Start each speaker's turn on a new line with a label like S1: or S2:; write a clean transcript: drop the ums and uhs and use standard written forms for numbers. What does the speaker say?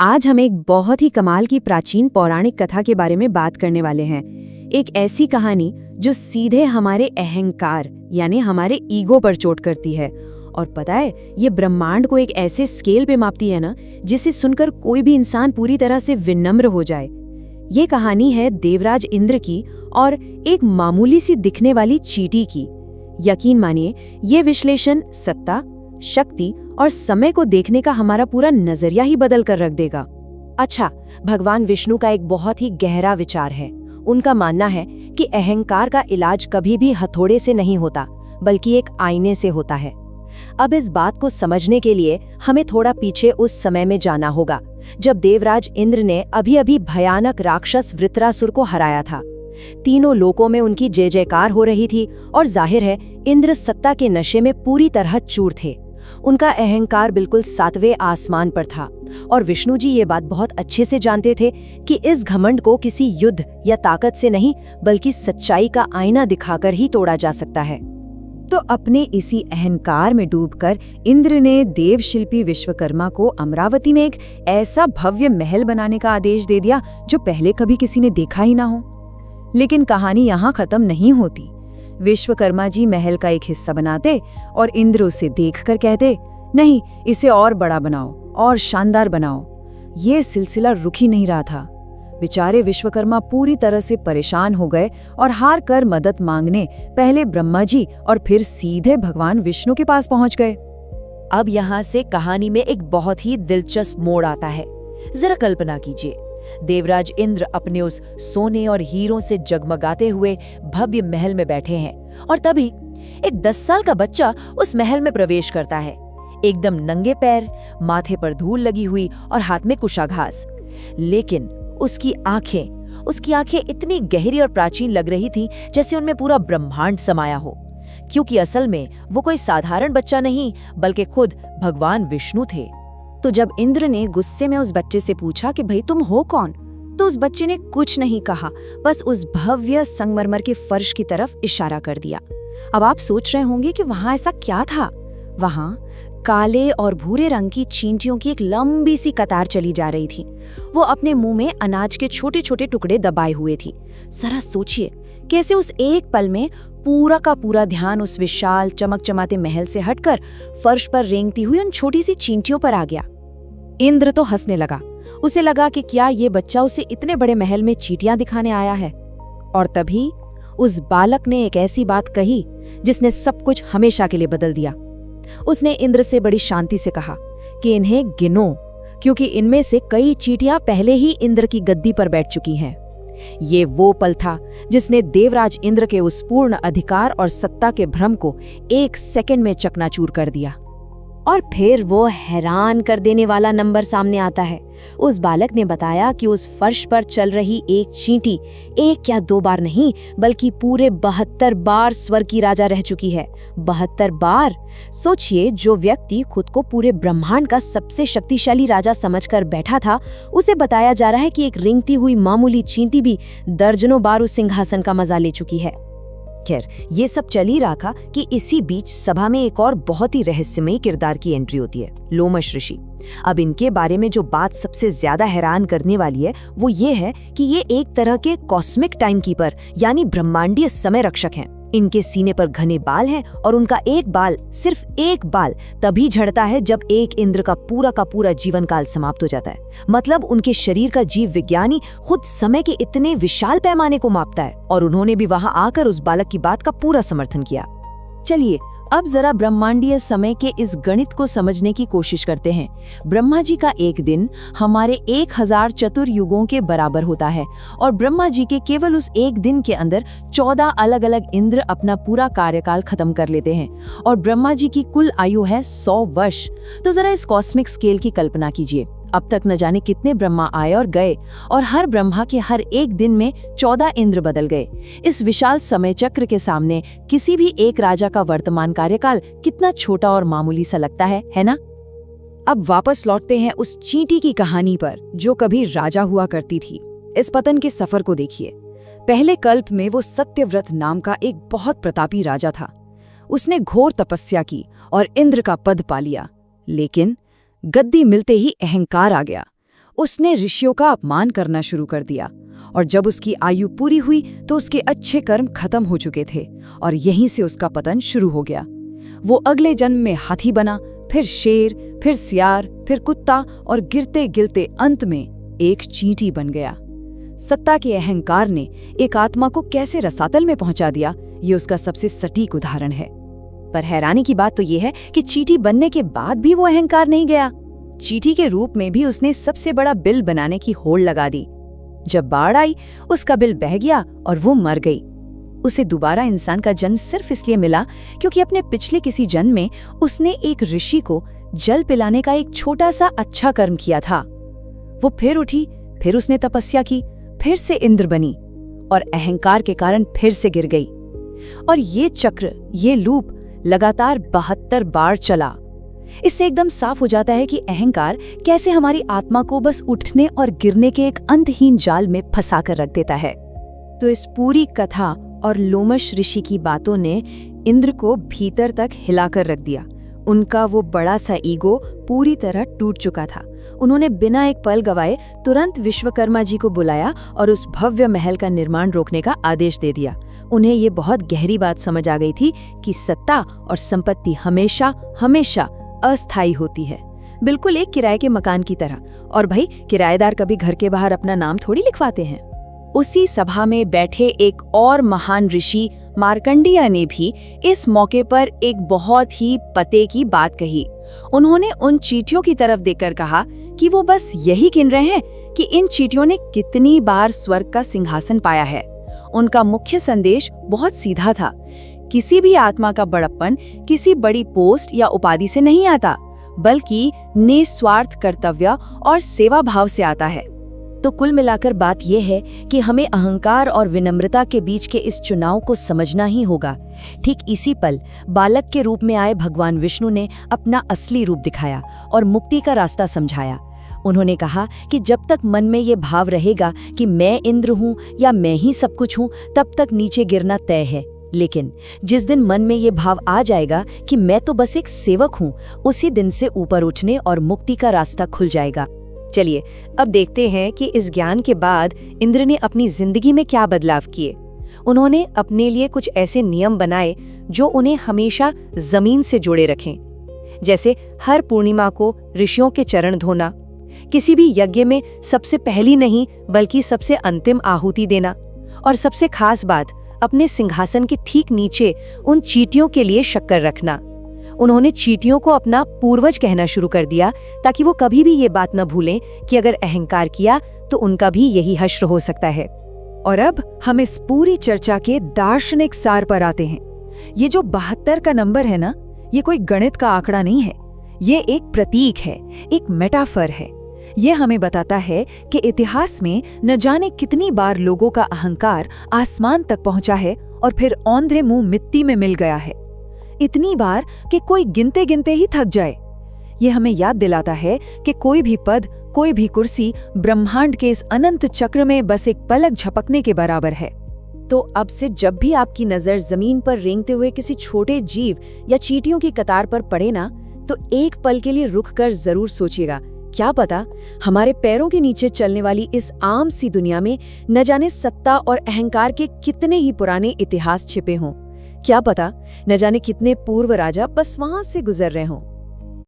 S1: आज हम एक बहुत ही कमाल की प्राचीन पौराणिक कथा के बारे में बात करने वाले हैं। एक ऐसी कहानी जो सीधे हमारे अहंकार यानी हमारे ईगो पर चोट करती है। और पता है, ये ब्रह्मांड को एक ऐसे स्केल पे मापती है ना, जिसे सुनकर कोई भी इंसान पूरी तरह से विनम्र हो जाए। ये कहानी है देवराज इंद्र की और एक मामूली सी दिखने वाली चींटी की। यकीन मानिए, ये विश्लेषण सत्ता, शक्ति और समय को देखने का हमारा पूरा नजरिया ही बदल कर रख देगा।
S2: अच्छा, भगवान विष्णु का एक बहुत ही गहरा विचार है। उनका मानना है कि अहंकार का इलाज कभी भी हथौड़े से नहीं होता, बल्कि एक आईने से होता है। अब इस बात को समझने के लिए हमें थोड़ा पीछे उस समय में जाना होगा, जब देवराज इंद्र ने अभी भयानक राक्षस वृत्रासुर को हराया था। तीनों लोकों में उनकी जय जयकार हो रही थी और जाहिर है इंद्र सत्ता के नशे में पूरी तरह चूर थे। उनका अहंकार बिल्कुल 7वें आसमान पर था और विष्णु जी ये बात बहुत अच्छे से जानते थे कि इस घमंड को किसी युद्ध या ताकत से नहीं, बल्कि सच्चाई का आईना दिखाकर ही तोड़ा जा सकता है।
S1: तो अपने इसी अहंकार में डूबकर इंद्र ने देवशिल्पी विश्वकर्मा को अमरावती में एक ऐसा भव्य महल बनाने का आदेश दे दिया जो पहले कभी किसी ने देखा ही ना हो। लेकिन कहानी यहाँ खत्म नहीं होती। विश्वकर्मा जी महल का एक हिस्सा बनाते और इंद्र उसे देखकर कहते, नहीं, इसे और बड़ा बनाओ और शानदार बनाओ। ये सिलसिला रुक ही नहीं रहा था। बेचारे विश्वकर्मा पूरी तरह से परेशान हो गए और हार कर मदद मांगने पहले ब्रह्मा जी और फिर सीधे भगवान विष्णु के पास पहुंच गए।
S2: अब यहाँ से कहानी में एक बहुत ही दिलचस्प मोड़ आता है। जरा कल्पना कीजिए, देवराज इंद्र अपने उस सोने और हीरों से जगमगाते हुए भव्य महल में बैठे हैं और तभी एक 10 साल का बच्चा उस महल में प्रवेश करता है। एकदम नंगे पैर, माथे पर धूल लगी हुई और हाथ में कुशाघास। लेकिन उसकी आंखें इतनी गहरी और प्राचीन लग रही थी जैसे उनमें पूरा ब्रह्मांड समाया हो, क्योंकि असल में वो कोई साधारण बच्चा नहीं, बल्कि खुद भगवान विष्णु थे।
S1: तो जब इंद्र ने गुस्से में उस बच्चे से पूछा कि भाई तुम हो कौन, तो उस बच्चे ने कुछ नहीं कहा, बस उस भव्य संगमरमर के फर्श की तरफ इशारा कर दिया। अब आप सोच रहे होंगे कि वहां ऐसा क्या था। वहां काले और भूरे रंग की चींटियों की एक लंबी सी कतार चली जा रही थी। वो अपने मुंह में अनाज के छोटे छोटे टुकड़े दबाए हुए थी। जरा सोचिए कैसे उस एक पल में पूरा का पूरा ध्यान उस विशाल चमकचमाते महल से हटकर फर्श पर रेंगती हुई उन छोटी सी चींटियों पर आ गया। इंद्र तो हंसने लगा। उसे लगा कि क्या ये बच्चा उसे इतने बड़े महल में चींटियां दिखाने आया है। और तभी उस बालक ने एक ऐसी बात कही जिसने सब कुछ हमेशा के लिए बदल दिया। उसने इंद्र से बड़ी शांति से कहा कि इन्हें गिनो, क्योंकि इनमें से कई चींटियां पहले ही इंद्र की गद्दी पर बैठ चुकी हैं। ये वो पल था जिसने देवराज इंद्र के उस पूर्ण अधिकार और सत्ता के भ्रम को एक सेकंड में चकनाचूर कर दिया। और फिर वो हैरान कर देने वाला नंबर सामने आता है। उस बालक ने बताया कि उस फर्श पर चल रही एक चींटी एक या 2 बार नहीं, बल्कि पूरे 72 बार स्वर्ग की राजा रह चुकी है। 72 बार! सोचिए, जो व्यक्ति खुद को पूरे ब्रह्मांड का सबसे शक्तिशाली राजा समझकर बैठा था, उसे बताया जा रहा है कि एक रेंगती हुई मामूली चींटी भी दर्जनों बार उस सिंहासन का मजा ले चुकी है।
S2: खैर, ये सब चल ही रहा था कि इसी बीच सभा में एक और बहुत ही रहस्यमयी किरदार की एंट्री होती है, लोमश ऋषि। अब इनके बारे में जो बात सबसे ज्यादा हैरान करने वाली है वो ये है कि ये एक तरह के कॉस्मिक टाइम कीपर यानी ब्रह्मांडीय समय रक्षक हैं। इनके सीने पर घने बाल हैं और उनका एक बाल, सिर्फ एक बाल, तभी झड़ता है जब एक इंद्र का पूरा जीवन काल समाप्त हो जाता है। मतलब उनके शरीर का जीव विज्ञानी खुद समय के इतने विशाल पैमाने को मापता है और उन्होंने भी वहां आकर उस बालक की बात का पूरा समर्थन किया।
S1: चलिए अब जरा ब्रह्मांडीय समय के इस गणित को समझने की कोशिश करते हैं। ब्रह्मा जी का एक दिन हमारे 1000 चतुर्युगों के बराबर होता है और ब्रह्मा जी के केवल उस एक दिन के अंदर 14 अलग अलग इंद्र अपना पूरा कार्यकाल खत्म कर लेते हैं और ब्रह्मा जी की कुल आयु है 100 वर्ष। तो जरा इस कॉस्मिक स्केल की कल्पना कीजिए। अब तक न जाने कितने ब्रह्मा आए और गए और हर ब्रह्मा के हर एक दिन में 14 इंद्र बदल गए। इस विशाल समय चक्र के सामने किसी भी एक राजा का वर्तमान कार्यकाल कितना छोटा और मामूली सा लगता है ना?
S2: अब वापस लौटते हैं उस चींटी की कहानी पर जो कभी राजा हुआ करती थी। इस पतन के सफर को देखिए। पहले कल्प में वो सत्यव्रत नाम का एक बहुत प्रतापी राजा था। उसने घोर तपस्या की और इंद्र का पद पा लिया, लेकिन गद्दी मिलते ही अहंकार आ गया।
S1: उसने ऋषियों का अपमान करना शुरू कर दिया। और जब उसकी आयु पूरी हुई तो उसके अच्छे कर्म खत्म हो चुके थे और यहीं से उसका पतन शुरू हो गया। वो अगले जन्म में हाथी बना, फिर शेर, फिर सियार, फिर कुत्ता और गिरते गिरते अंत में एक चींटी बन गया। सत्ता के अहंकार ने एक आत्मा को कैसे रसातल में पहुंचा दिया, ये उसका सबसे सटीक उदाहरण है। पर हैरानी की बात तो ये है कि चींटी बनने के बाद भी वो अहंकार नहीं गया। चींटी के रूप में भी उसने सबसे बड़ा बिल बनाने की होड़ लगा दी। जब बाढ़ आई, उसका बिल बह गया और वो मर गई। उसे दोबारा इंसान का जन्म सिर्फ इसलिए मिला क्योंकि अपने पिछले किसी जन्म में उसने एक ऋषि को जल पिलाने का एक छोटा सा अच्छा कर्म किया था। वो फिर उठी, फिर उसने तपस्या की, फिर से इंद्र बनी और अहंकार के कारण फिर से गिर गई। और ये चक्र, ये लूप लगातार 72 बार चला। इससे एकदम साफ हो जाता है कि अहंकार कैसे हमारी आत्मा को बस उठने और गिरने के एक अंतहीन जाल में फंसा कर रख देता है। तो इस पूरी कथा और लोमश ऋषि की बातों ने इंद्र को भीतर तक हिलाकर रख दिया। उनका वो बड़ा सा ईगो पूरी तरह टूट चुका था। उन्होंने बिना एक पल गवाए तुरंत विश्वकर्मा जी को बुलाया और उस भव्य महल का निर्माण रोकने का आदेश दे दिया। उन्हें ये बहुत गहरी बात समझ आ गई थी कि सत्ता और संपत्ति हमेशा हमेशा अस्थायी होती है, बिल्कुल एक किराए के मकान की तरह। और भाई, किराएदार कभी घर के बाहर अपना नाम थोड़ी लिखवाते हैं। उसी सभा में बैठे एक और महान ऋषि मार्कंडेय ने भी इस मौके पर एक बहुत ही पते की बात कही। उन्होंने उन चींटियों की तरफ देखकर कहा कि वो बस यही गिन रहे हैं कि इन चींटियों ने कितनी बार स्वर्ग का सिंहासन पाया है। उनका मुख्य संदेश बहुत सीधा था। किसी भी आत्मा का बड़प्पन किसी बड़ी पोस्ट या उपाधि से नहीं आता, बल्कि निस्वार्थ कर्तव्य और सेवा भाव से आता है। तो कुल मिलाकर बात यह है कि हमें अहंकार और विनम्रता के बीच के इस चुनाव को समझना ही होगा। ठीक इसी पल बालक के रूप में आए भगवान विष्णु ने अपना असली रूप दिखाया और मुक्ति का रास्ता समझाया। उन्होंने कहा कि जब तक मन में ये भाव रहेगा कि मैं इंद्र हूँ या मैं ही सब कुछ हूँ, तब तक नीचे गिरना तय है। लेकिन जिस दिन मन में ये भाव आ जाएगा कि मैं तो बस एक सेवक हूँ, उसी दिन से ऊपर उठने और मुक्ति का रास्ता खुल जाएगा। चलिए अब देखते हैं कि इस ज्ञान के बाद इंद्र ने अपनी जिंदगी में क्या बदलाव किए। उन्होंने अपने लिए कुछ ऐसे नियम बनाए जो उन्हें हमेशा जमीन से जोड़े रखें, जैसे हर पूर्णिमा को ऋषियों के चरण धोना, किसी भी यज्ञ में सबसे पहली नहीं बल्कि सबसे अंतिम आहुति देना, और सबसे खास बात, अपने सिंहासन के ठीक नीचे उन चींटियों के लिए शक्कर रखना। उन्होंने चींटियों को अपना पूर्वज कहना शुरू कर दिया ताकि वो कभी भी ये बात न भूलें कि अगर अहंकार किया तो उनका भी यही हश्र हो सकता है।
S3: और अब हम इस पूरी चर्चा के दार्शनिक सार पर आते हैं। ये जो 72 का नंबर है ना, ये कोई गणित का आंकड़ा नहीं है। ये एक प्रतीक है, एक मेटाफर है। ये हमें बताता है कि इतिहास में न जाने कितनी बार लोगों का अहंकार आसमान तक पहुंचा है और फिर औंधे मुंह मिट्टी में मिल गया है। इतनी बार कि कोई गिनते गिनते ही थक जाए। ये हमें याद दिलाता है कि कोई भी पद, कोई भी कुर्सी ब्रह्मांड के इस अनंत चक्र में बस एक पलक झपकने के बराबर है।
S1: तो अब से जब भी आपकी नजर जमीन पर रेंगते हुए किसी छोटे जीव या चींटियों की कतार पर पड़े ना, तो एक पल के लिए रुक कर जरूर सोचिएगा, क्या पता हमारे पैरों के नीचे चलने वाली इस आम सी दुनिया में न जाने सत्ता और अहंकार के कितने ही पुराने इतिहास छिपे हों। क्या पता न जाने कितने पूर्व राजा बस वहां से गुजर रहे हों।